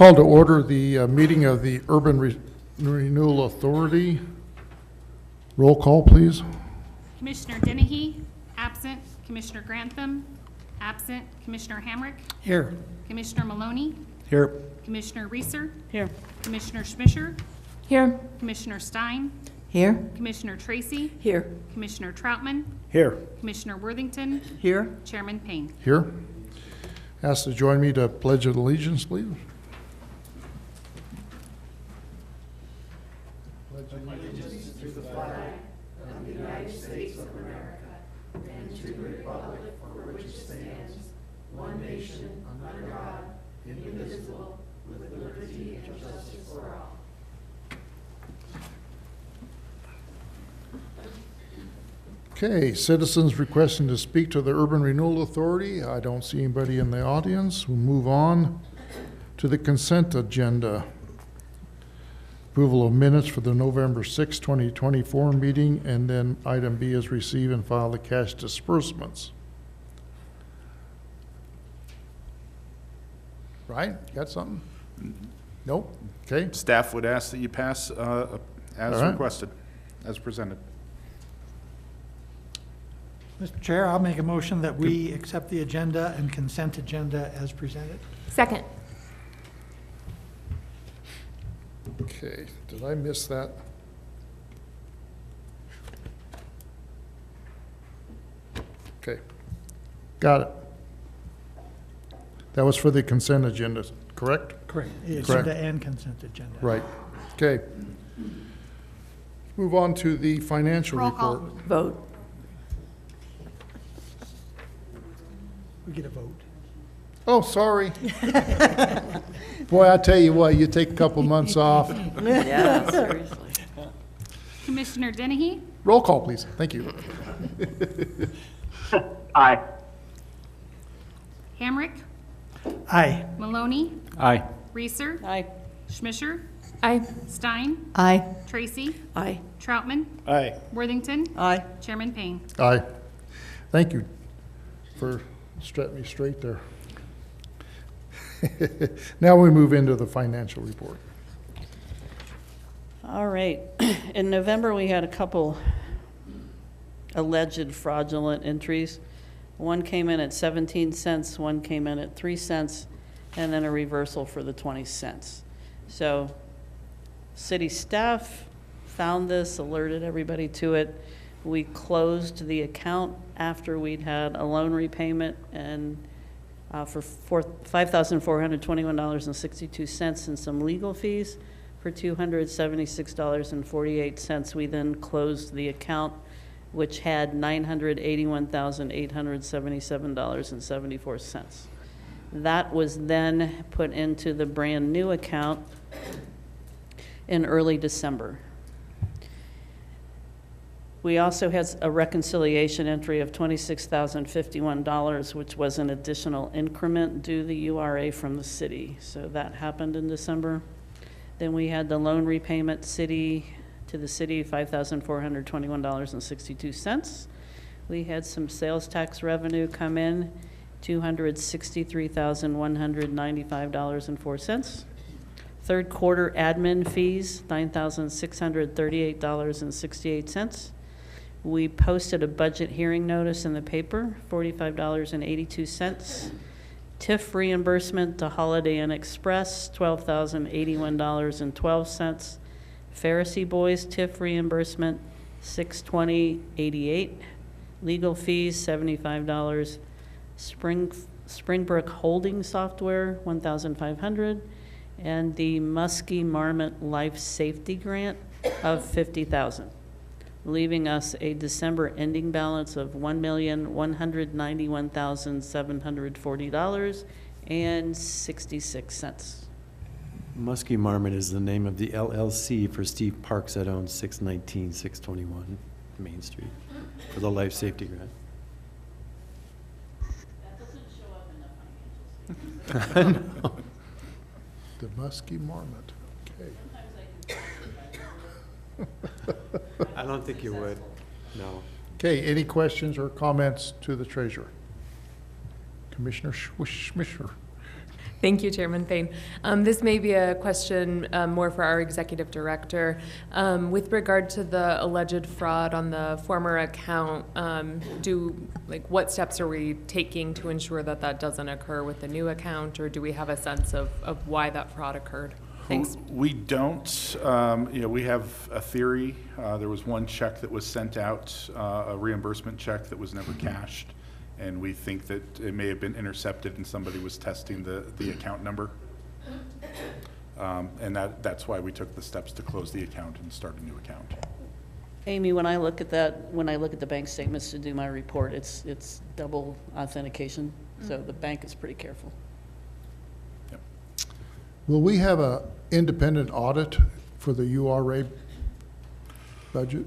Call to order the meeting of the Urban Renewal Authority. Roll call, please. Commissioner Dennehy, absent. Commissioner Grantham, absent. Commissioner Hamrick, Here. Commissioner Maloney, Here. Commissioner Reeser, Here. Commissioner Schmisher, Here. Commissioner Stein, Here. Commissioner Tracy, Here. Commissioner Troutman, Here. Commissioner Worthington, Here. Chairman Payne. Here. Ask to join me to pledge of allegiance, please. Okay, citizens requesting to speak to the Urban Renewal Authority. I don't see anybody in the audience. We'll move on to the consent agenda. Approval of minutes for the November 6, 2024 meeting, and then item B is receive and file the cash disbursements. Right? Got something? Nope. Okay. Staff would ask that you pass as All right. requested, as presented. Mr. Chair, I'll make a motion that we accept the agenda and consent agenda as presented. Second. Okay, did I miss that? Okay, got it. That was for the consent agenda, correct? Correct. The Correct. agenda and consent agenda. Right, okay. Move on to the financial Roll call. report. Vote. We get a vote. Oh, sorry. Boy, I tell you what, you take a couple months off. Yeah, seriously. Commissioner Dennehy, Roll call, please, thank you. Aye. Hamrick, Aye. Maloney, Aye. Reeser, Aye. Schmisher, Aye. Stein, Aye. Tracy, Aye. Troutman, Aye. Worthington, Aye. Chairman Payne. Aye. Thank you for setting me straight there. Now we move into the financial report. All right. In November, we had a couple alleged fraudulent entries. One came in at 17 cents, one came in at 3 cents, and then a reversal for the 20 cents. So city staff found this, alerted everybody to it. We closed the account after we'd had a loan repayment and for $5,421.62 and some legal fees for $276.48. We then closed the account, which had $981,877.74. That was then put into the brand new account in early December. We also had a reconciliation entry of $26,051, which was an additional increment due the URA from the city. So that happened in December. Then we had the loan repayment to the city, $5,421.62. We had some sales tax revenue come in, $263,195.04. Third quarter admin fees, $9,638.68. We posted a budget hearing notice in the paper, $45.82. TIF reimbursement to Holiday Inn Express, $12,081.12. Pharisee Boys TIF reimbursement, $620.88. Legal fees, $75. Springbrook Holding Software, $1,500. And the Muskie Marmot Life Safety Grant of $50,000, leaving us a December ending balance of $1,191,740.66. Muskie Marmot is the name of the LLC for Steve Parks that owns 619, 621 Main Street for the life safety grant. That doesn't show up in the financials. No. The Muskie Marmot, okay. I don't think you would, no. Okay, any questions or comments to the treasurer? Commissioner Schmisher. Thank you, Chairman Payne. This may be a question more for our executive director. With regard to the alleged fraud on the former account, what steps are we taking to ensure that that doesn't occur with the new account, or do we have a sense of why that fraud occurred? Thanks. We don't. We have a theory. There was one check that was sent out, a reimbursement check that was never cashed. And we think that it may have been intercepted and somebody was testing the account number. And that's why we took the steps to close the account and start a new account. Amy, when I look at the bank statements to do my report, it's double authentication, so the bank is pretty careful. Yep. Will we have a independent audit for the URA budget?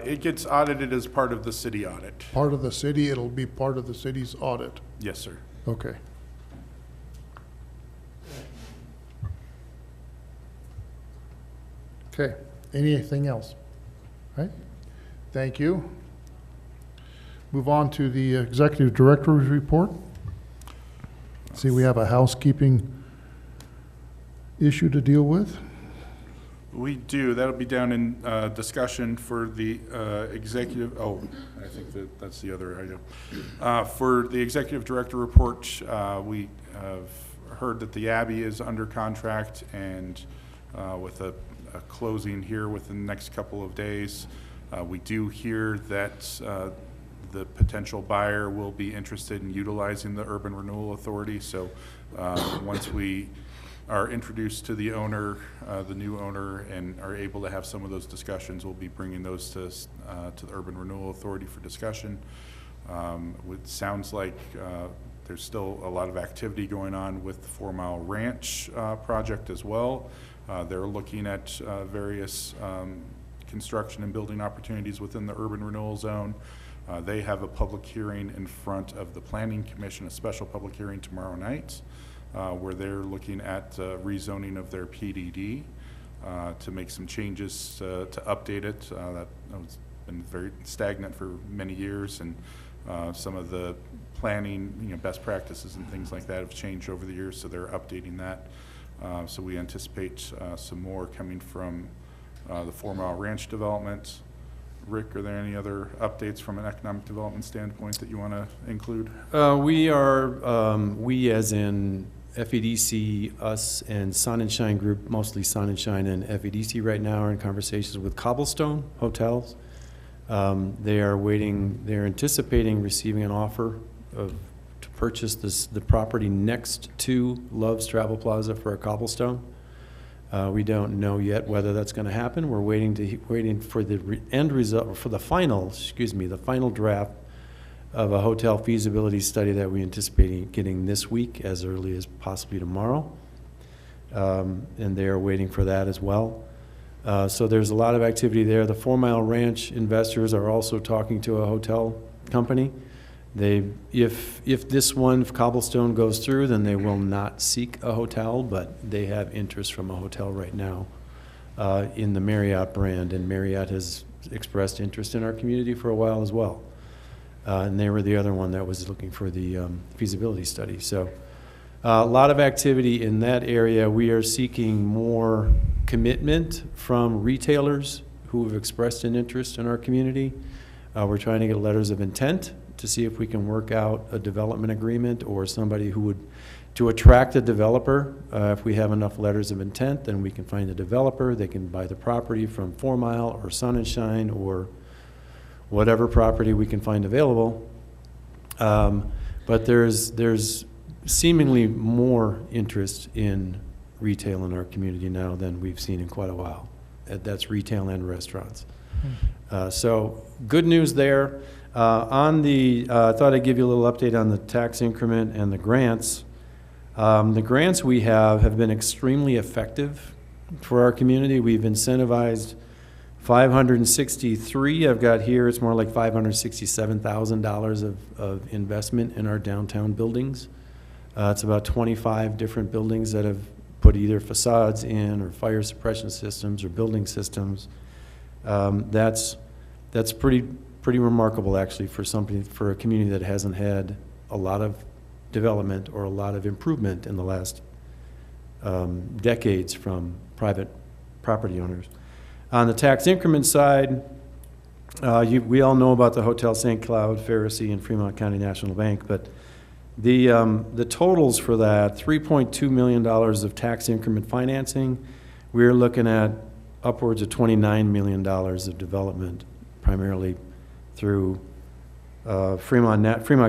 It gets audited as part of the city audit. Part of the city, it'll be part of the city's audit. Yes, sir. Okay. Okay, anything else? Right? Thank you. Move on to the executive director's report. See, we have a housekeeping issue to deal with. We do. That'll be down in discussion for the executive. Oh, I think that's the other item. For the executive director report, we have heard that the Abbey is under contract and with a closing here within the next couple of days. We do hear that the potential buyer will be interested in utilizing the Urban Renewal Authority. So once we are introduced to the owner, the new owner, and are able to have some of those discussions, we'll be bringing those to the Urban Renewal Authority for discussion. It sounds like there's still a lot of activity going on with the 4 Mile Ranch project as well. They're looking at various construction and building opportunities within the urban renewal zone. They have a public hearing in front of the Planning Commission, a special public hearing tomorrow night, where they're looking at rezoning of their PDD to make some changes to update it. That's been very stagnant for many years, and some of the planning, best practices and things like that have changed over the years, so they're updating that. So we anticipate some more coming from the 4 Mile Ranch development. Rick, are there any other updates from an economic development standpoint that you want to include? We as in FEDC, us and Sun and Shine Group, mostly Sun and Shine and FEDC right now are in conversations with Cobblestone Hotels. They're anticipating receiving an offer to purchase the property next to Love's Travel Plaza for a Cobblestone. We don't know yet whether that's going to happen. We're waiting for the end result, for the final draft of a hotel feasibility study that we anticipate getting this week, as early as possibly tomorrow. And they are waiting for that as well. So there's a lot of activity there. The 4 Mile Ranch investors are also talking to a hotel company. If this one, if Cobblestone goes through, then they will not seek a hotel, but they have interest from a hotel right now in the Marriott brand, and Marriott has expressed interest in our community for a while as well. And they were the other one that was looking for the feasibility study. So a lot of activity in that area. We are seeking more commitment from retailers who have expressed an interest in our community. We're trying to get letters of intent to see if we can work out a development agreement or somebody who would, to attract a developer. If we have enough letters of intent, then we can find a developer. They can buy the property from 4 Mile or Sun and Shine or whatever property we can find available. But there's seemingly more interest in retail in our community now than we've seen in quite a while. That's retail and restaurants. So good news there. I thought I'd give you a little update on the tax increment and the grants. The grants we have been extremely effective for our community. We've incentivized 563. I've got here, it's more like $567,000 of investment in our downtown buildings. It's about 25 different buildings that have put either facades in or fire suppression systems or building systems. That's pretty remarkable, actually, for a community that hasn't had a lot of development or a lot of improvement in the last decades from private property owners. On the tax increment side, we all know about the Hotel St. Cloud, Pharisee, and Fremont County National Bank, but the totals for that, $3.2 million of tax increment financing, we're looking at upwards of $29 million of development, primarily through Fremont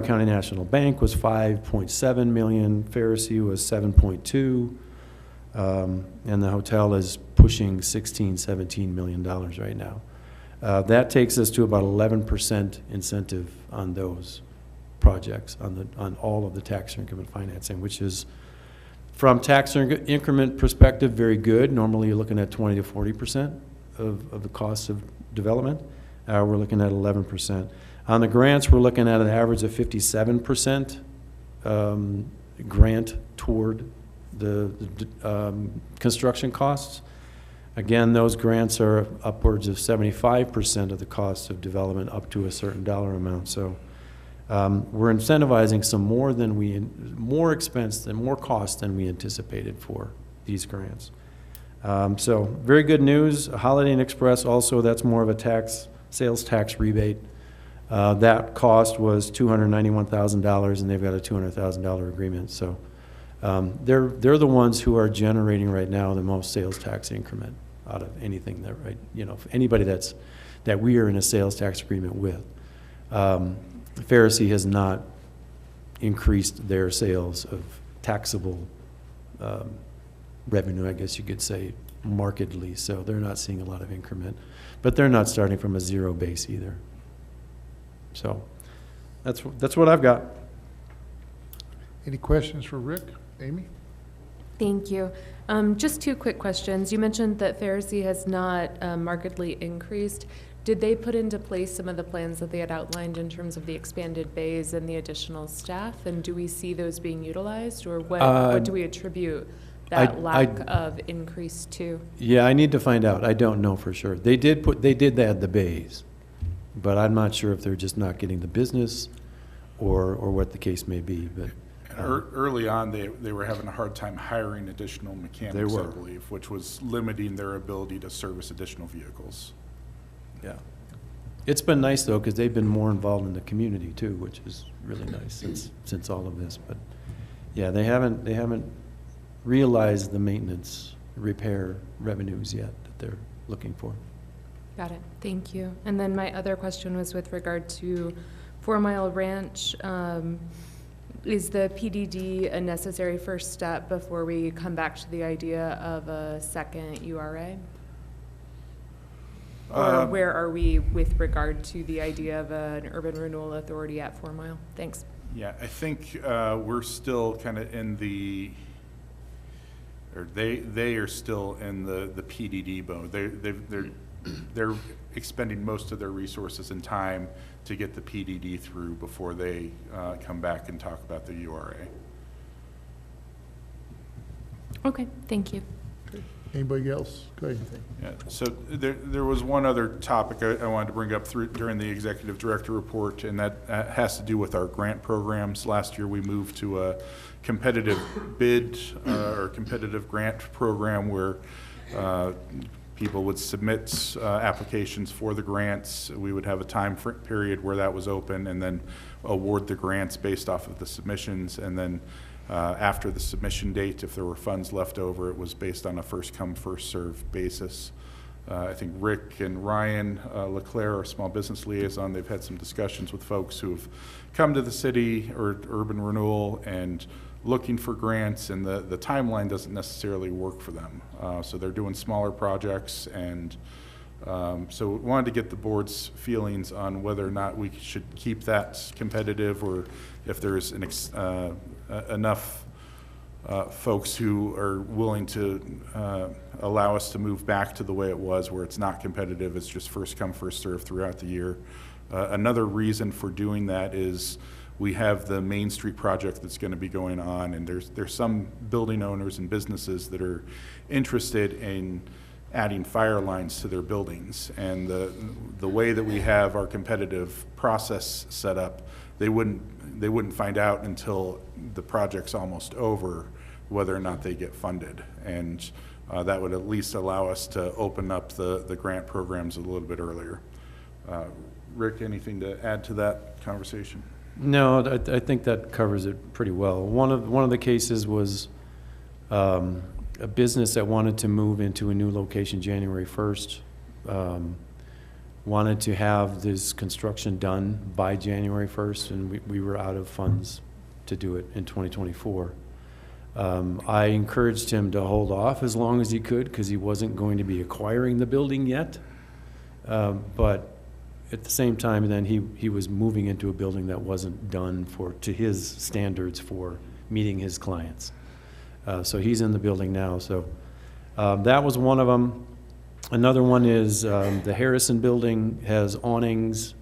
County National Bank was $5.7 million, Pharisee was $7.2, and the hotel is pushing $16-17 million right now. That takes us to about 11% incentive on those projects, on all of the tax increment financing, which is, from tax increment perspective, very good. Normally, you're looking at 20 to 40% of the cost of development. We're looking at 11%. On the grants, we're looking at an average of 57% grant toward the construction costs. Again, those grants are upwards of 75% of the cost of development up to a certain dollar amount. So we're incentivizing some more expense and more cost than we anticipated for these grants. So very good news. Holiday Inn Express also, that's more of a sales tax rebate. That cost was $291,000, and they've got a $200,000 agreement. So they're the ones who are generating right now the most sales tax increment out of anything that, right, you know, anybody that we are in a sales tax agreement with. Pharisee has not increased their sales of taxable revenue, I guess you could say, markedly. So they're not seeing a lot of increment, but they're not starting from a zero base either. So that's what I've got. Any questions for Rick? Amy? Thank you. Just two quick questions. You mentioned that Pharisee has not markedly increased. Did they put into place some of the plans that they had outlined in terms of the expanded bays and the additional staff? And do we see those being utilized, or what do we attribute that lack of increase to? Yeah, I need to find out. I don't know for sure. They did add the bays, but I'm not sure if they're just not getting the business or what the case may be. But early on, they were having a hard time hiring additional mechanics, I believe, which was limiting their ability to service additional vehicles. yeah, it's been nice though, because they've been more involved in the community too, which is really nice since all of this. But yeah, they haven't realized the maintenance repair revenues yet that they're looking for. Got it. Thank you. And then my other question was with regard to 4 Mile Ranch. Is the PDD a necessary first step before we come back to the idea of a second URA? Or where are we with regard to the idea of an urban renewal authority at 4 Mile? Thanks. Yeah, I think we're still kind of in the, or they are still in the PDD mode. They're expending most of their resources and time to get the PDD through before they come back and talk about the URA. Okay, thank you. Anybody else? Go ahead. Yeah, so there was one other topic I wanted to bring up during the executive director report, and that has to do with our grant programs. Last year we moved to a competitive bid or competitive grant program where people would submit applications for the grants. We would have a time period where that was open, and then award the grants based off of the submissions. And then after the submission date, if there were funds left over, it was based on a first-come, first-served basis. I think Rick and Ryan LeClaire, our small business liaison, they've had some discussions with folks who have come to the city or urban renewal and looking for grants, and the timeline doesn't necessarily work for them. So they're doing smaller projects, and so we wanted to get the board's feelings on whether or not we should keep that competitive, or if there's enough folks who are willing to allow us to move back to the way it was, where it's not competitive, it's just first come, first served throughout the year. Another reason for doing that is we have the Main Street project that's going to be going on, and there's some building owners and businesses that are interested in adding fire lines to their buildings. And the way that we have our competitive process set up, they wouldn't find out until the project's almost over whether or not they get funded. And that would at least allow us to open up the grant programs a little bit earlier. Rick, anything to add to that conversation? No, I think that covers it pretty well. One of the cases was a business that wanted to move into a new location January 1st, wanted to have this construction done by January 1st, and we were out of funds to do it in 2024. I encouraged him to hold off as long as he could because he wasn't going to be acquiring the building yet. But at the same time, then he was moving into a building that wasn't done to his standards for meeting his clients. So he's in the building now. So that was one of them. Another one is the Harrison building has awnings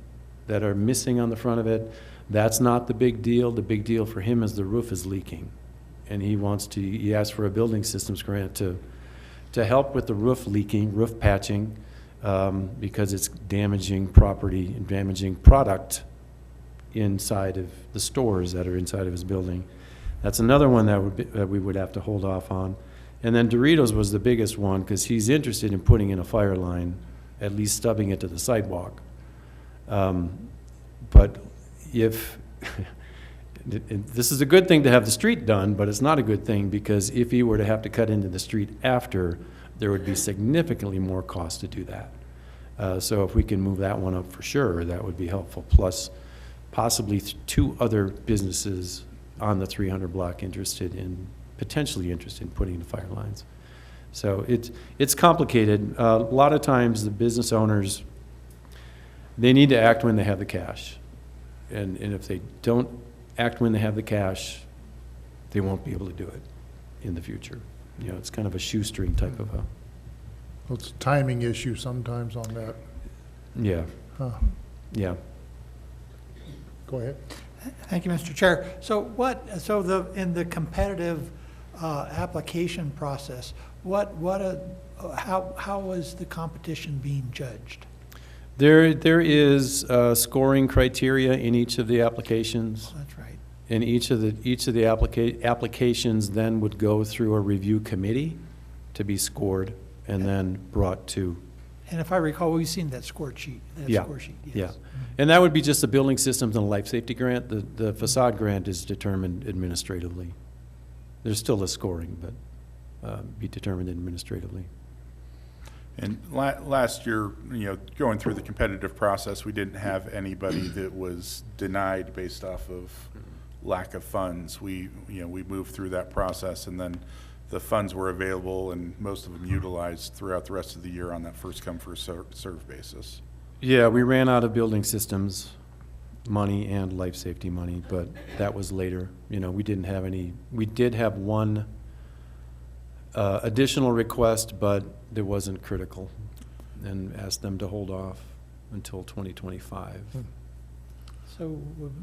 that are missing on the front of it. That's not the big deal. The big deal for him is the roof is leaking. And he asked for a building systems grant to help with the roof leaking, roof patching, because it's damaging property and damaging product inside of the stores that are inside of his building. That's another one that we would have to hold off on. And then Doritos was the biggest one because he's interested in putting in a fire line, at least stubbing it to the sidewalk. But if this is a good thing to have the street done, but it's not a good thing because if he were to have to cut into the street after, there would be significantly more cost to do that. So if we can move that one up for sure, that would be helpful. Plus, possibly 2 other businesses on the 300 block potentially interested in putting in fire lines. So it's complicated. A lot of times the business owners, they need to act when they have the cash. And if they don't act when they have the cash, they won't be able to do it in the future. You know, it's kind of a shoestring type of a. Well, it's a timing issue sometimes on that. Yeah. Huh. Yeah. Go ahead. Thank you, Mr. Chair. In the competitive application process, how is the competition being judged? There is scoring criteria in each of the applications. Oh, that's right. And each of the applications then would go through a review committee to be scored and then brought to. And if I recall, we've seen that score sheet. Yeah. Yes. Yeah. And that would be just the building systems and life safety grant. The facade grant is determined administratively. There's still a scoring, but be determined administratively. And last year, going through the competitive process, we didn't have anybody that was denied based off of lack of funds. We moved through that process, and then the funds were available, and most of them utilized throughout the rest of the year on that first come, first serve basis. Yeah, we ran out of building systems money and life safety money, but that was later. We didn't have any. We did have one additional request, but it wasn't critical, and asked them to hold off until 2025. So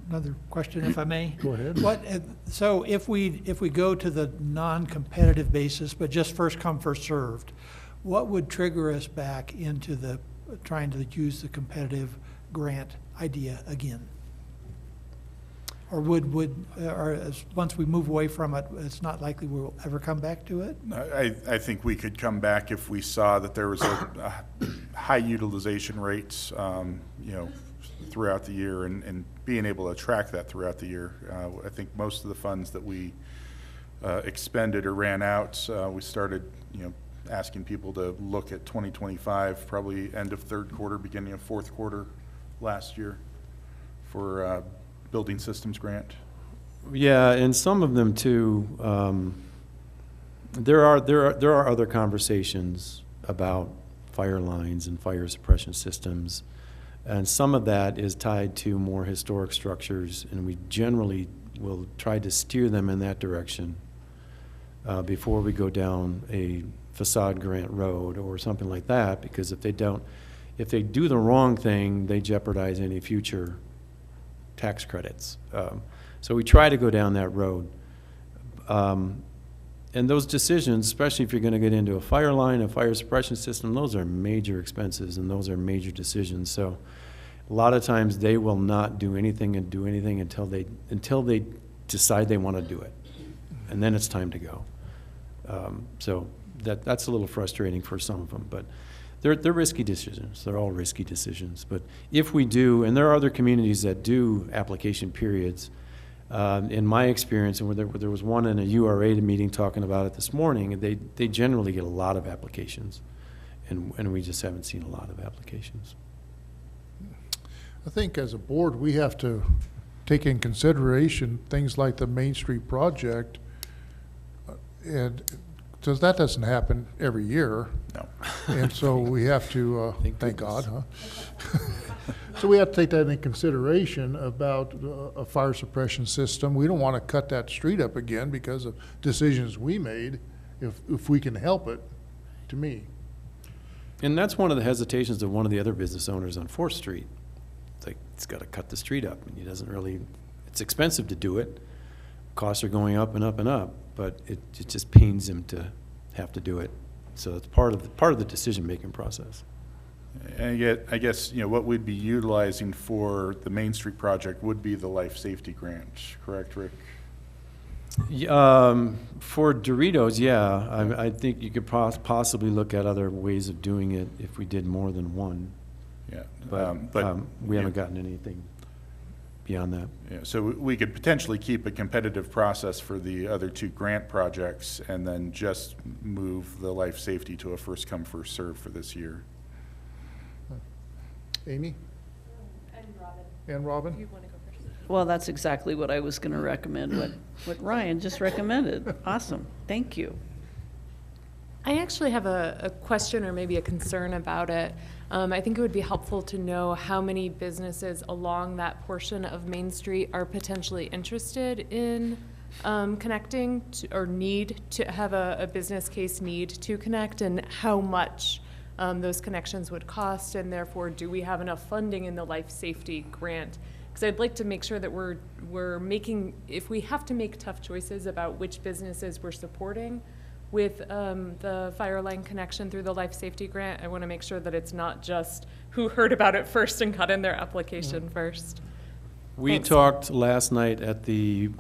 another question, if I may. Go ahead. So if we go to the non-competitive basis, but just first come, first served, what would trigger us back into the trying to use the competitive grant idea again? Or once we move away from it, it's not likely we'll ever come back to it? I think we could come back if we saw that there was a high utilization rates, throughout the year, and being able to track that throughout the year. I think most of the funds that we expended or ran out, we started, asking people to look at 2025, probably end of third quarter, beginning of fourth quarter last year for building systems grant. Yeah, and some of them too. There are other conversations about fire lines and fire suppression systems, and some of that is tied to more historic structures, and we generally will try to steer them in that direction before we go down a facade grant road or something like that, because if they do the wrong thing, they jeopardize any future tax credits. So we try to go down that road. And those decisions, especially if you're going to get into a fire line, a fire suppression system, those are major expenses and those are major decisions. So A lot of times, they will not do anything until they decide they want to do it. And then it's time to go. So that's a little frustrating for some of them, but they're risky decisions. They're all risky decisions. But if we do, and there are other communities that do application periods, in my experience, and there was one in a URA meeting talking about it this morning, they generally get a lot of applications, and we just haven't seen a lot of applications. I think as a board, we have to take in consideration things like the Main Street project, and because that doesn't happen every year. No. And so we have to, thank God, huh? So we have to take that into consideration about a fire suppression system. We don't want to cut that street up again because of decisions we made, if we can help it, to me. And that's one of the hesitations of one of the other business owners on 4th Street. It's like, it's got to cut the street up, and he doesn't really, it's expensive to do it. Costs are going up and up and up, but it just pains him to have to do it. So it's part of the decision-making process. And I guess, what we'd be utilizing for the Main Street project would be the life safety grant, correct, Rick? For Doritos, yeah, I think you could possibly look at other ways of doing it if we did more than one. Yeah. But we haven't gotten anything beyond that. Yeah, so we could potentially keep a competitive process for the other 2 grant projects and then just move the life safety to a first come, first serve for this year. Amy? And Robin, And Robin? you want to go first? Well, that's exactly what I was going to recommend, what Ryan just recommended. Awesome, thank you. I actually have a question or maybe a concern about it. I think it would be helpful to know how many businesses along that portion of Main Street are potentially interested in connecting to, or need to have a business case need to connect, and how much those connections would cost, and therefore do we have enough funding in the life safety grant? Because I'd like to make sure that we're making, if we have to make tough choices about which businesses we're supporting with the fire line connection through the life safety grant, I want to make sure that it's not just who heard about it first and got in their application first. We Thanks. talked last night at the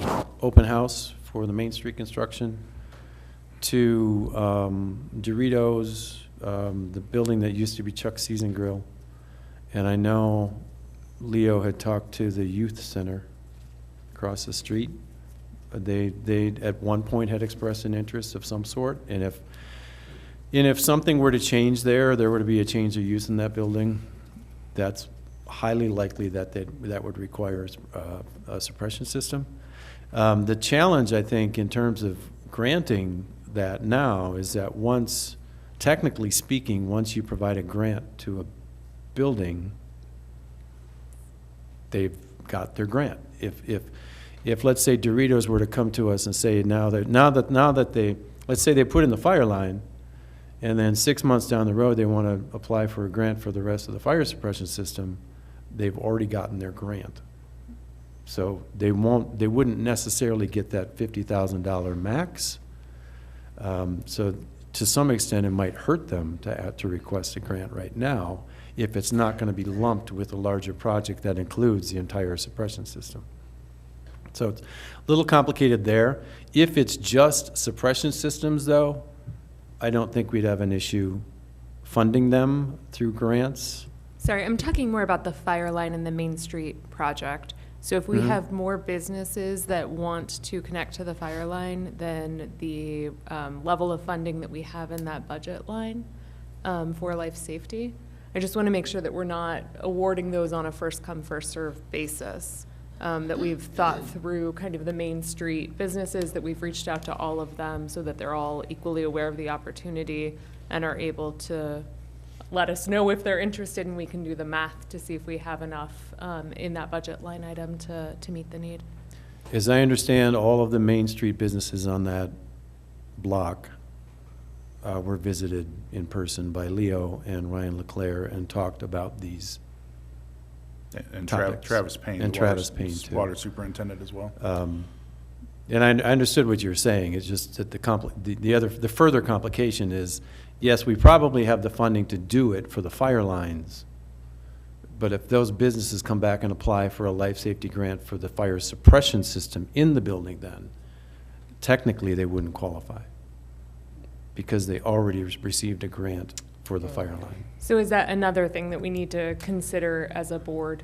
open house for the Main Street construction to Doritos, the building that used to be Chuck's Season Grill. And I know Leo had talked to the youth center across the street. They at one point had expressed an interest of some sort, and if something were to change there were to be a change of use in that building, that's highly likely that would require a suppression system. The challenge, I think, in terms of granting that now is that technically speaking, once you provide a grant to a building, they've got their grant. If let's say Doritos were to come to us and say now that they, let's say they put in the fire line, and then 6 months down the road they want to apply for a grant for the rest of the fire suppression system, they've already gotten their grant. So they wouldn't necessarily get that $50,000 max. So to some extent it might hurt them to request a grant right now if it's not going to be lumped with a larger project that includes the entire suppression system. So it's a little complicated there. If it's just suppression systems, though, I don't think we'd have an issue funding them through grants. Sorry, I'm talking more about the fire line and the Main Street project. So if we have more businesses that want to connect to the fire line, then the level of funding that we have in that budget line for life safety, I just want to make sure that we're not awarding those on a first come, first served basis. That we've thought through kind of the Main Street businesses, that we've reached out to all of them so that they're all equally aware of the opportunity and are able to let us know if they're interested, and we can do the math to see if we have enough in that budget line item to meet the need. As I understand, all of the Main Street businesses on that block were visited in person by Leo and Ryan LeClaire and talked about these And topics. Travis Payne. And the Travis Payne, too. Water superintendent as well. And I understood what you were saying. It's just that the further complication is, yes, we probably have the funding to do it for the fire lines, But if those businesses come back and apply for a life safety grant for the fire suppression system in the building, then technically they wouldn't qualify because they already received a grant for the fire line. So is that another thing that we need to consider as a board?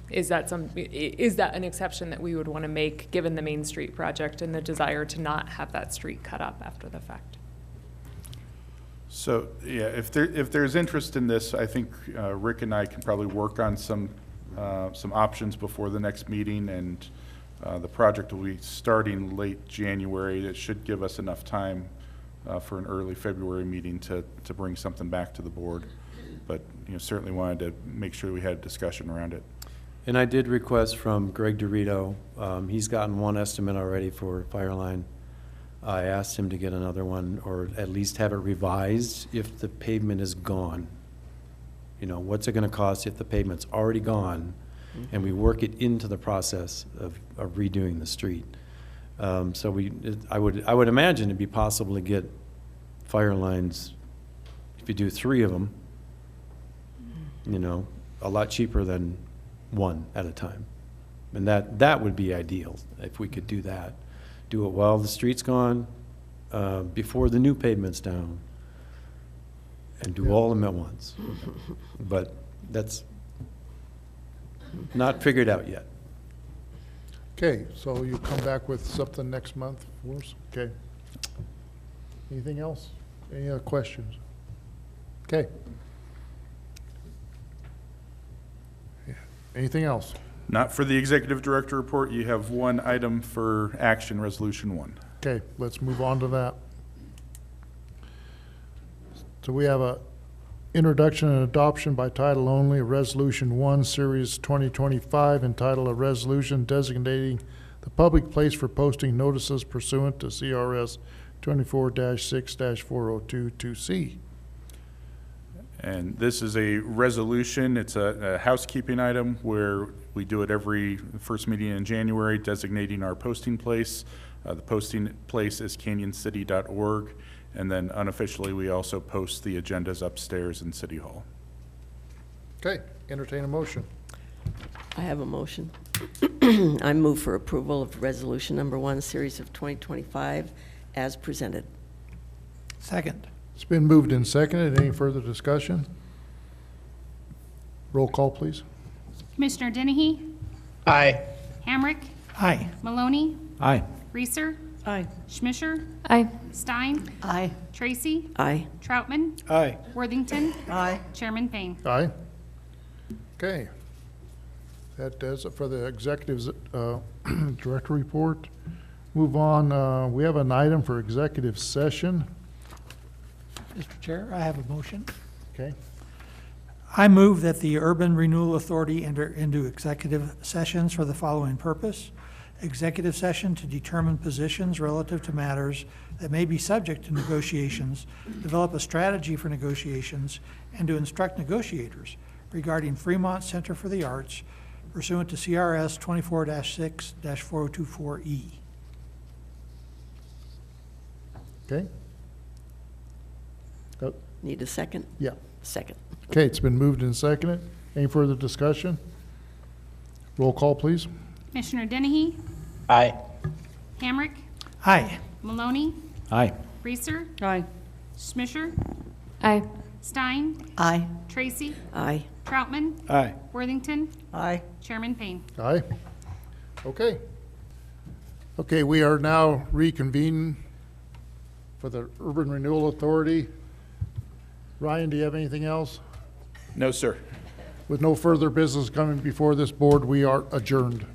Is that an exception that we would want to make, given the Main Street project and the desire to not have that street cut up after the fact? So, yeah, if there's interest in this, I think Rick and I can probably work on some options before the next meeting, and the project will be starting late January. It should give us enough time for an early February meeting to bring something back to the board. But, certainly wanted to make sure we had a discussion around it. And I did request from Greg Dorito, he's gotten one estimate already for fire line. I asked him to get another one, or at least have it revised if the pavement is gone. What's it gonna cost if the pavement's already gone, and we work it into the process of redoing the street? So I would imagine it'd be possible to get fire lines, if you do 3 of them, a lot cheaper than one at a time. And that would be ideal, if we could do that. Do it while the street's gone, before the new pavement's down, and do all of them at once. But that's not figured out yet. Okay, so you come back with something next month for us? Okay. Anything else? Any other questions? Okay. Yeah. Anything else? Not for the executive director report. You have one item for action, resolution 1. Okay, let's move on to that. So we have a introduction and adoption by title only, Resolution 1, Series 2025, entitled "A Resolution Designating the Public Place for Posting Notices Pursuant to CRS 24-6-4022C." And this is a resolution. It's a housekeeping item where we do it every first meeting in January, designating our posting place. The posting place is canyoncity.org. And then unofficially, we also post the agendas upstairs in City Hall. Okay, entertain a motion. I have a motion. I move for approval of Resolution Number 1, Series of 2025, as presented. Second. It's been moved and seconded. Any further discussion? Roll call, please. Commissioner Dennehy? Aye. Hamrick? Aye. Maloney? Aye. Reeser? Aye. Schmisher? Aye. Stein? Aye. Tracy? Aye. Troutman? Aye. Worthington? Aye. Chairman Payne? Aye. Okay. That does it for the executive's director report. Move on. We have an item for executive session. Mr. Chair, I have a motion. Okay. I move that the Urban Renewal Authority enter into executive sessions for the following purpose: executive session to determine positions relative to matters that may be subject to negotiations, develop a strategy for negotiations, and to instruct negotiators regarding Fremont Center for the Arts pursuant to CRS 24-6-4024E. Okay. Oh, Need a second? yeah. Second. Okay, it's been moved and seconded. Any further discussion? Roll call, please. Commissioner Dennehy? Aye. Hamrick? Aye. Maloney? Aye. Reeser? Aye. Schmisher? Aye. Stein? Aye. Tracy? Aye. Troutman? Aye. Worthington? Aye. Chairman Payne? Aye. Okay. Okay, we are now reconvening for the Urban Renewal Authority. Ryan, do you have anything else? No, sir. With no further business coming before this board, we are adjourned.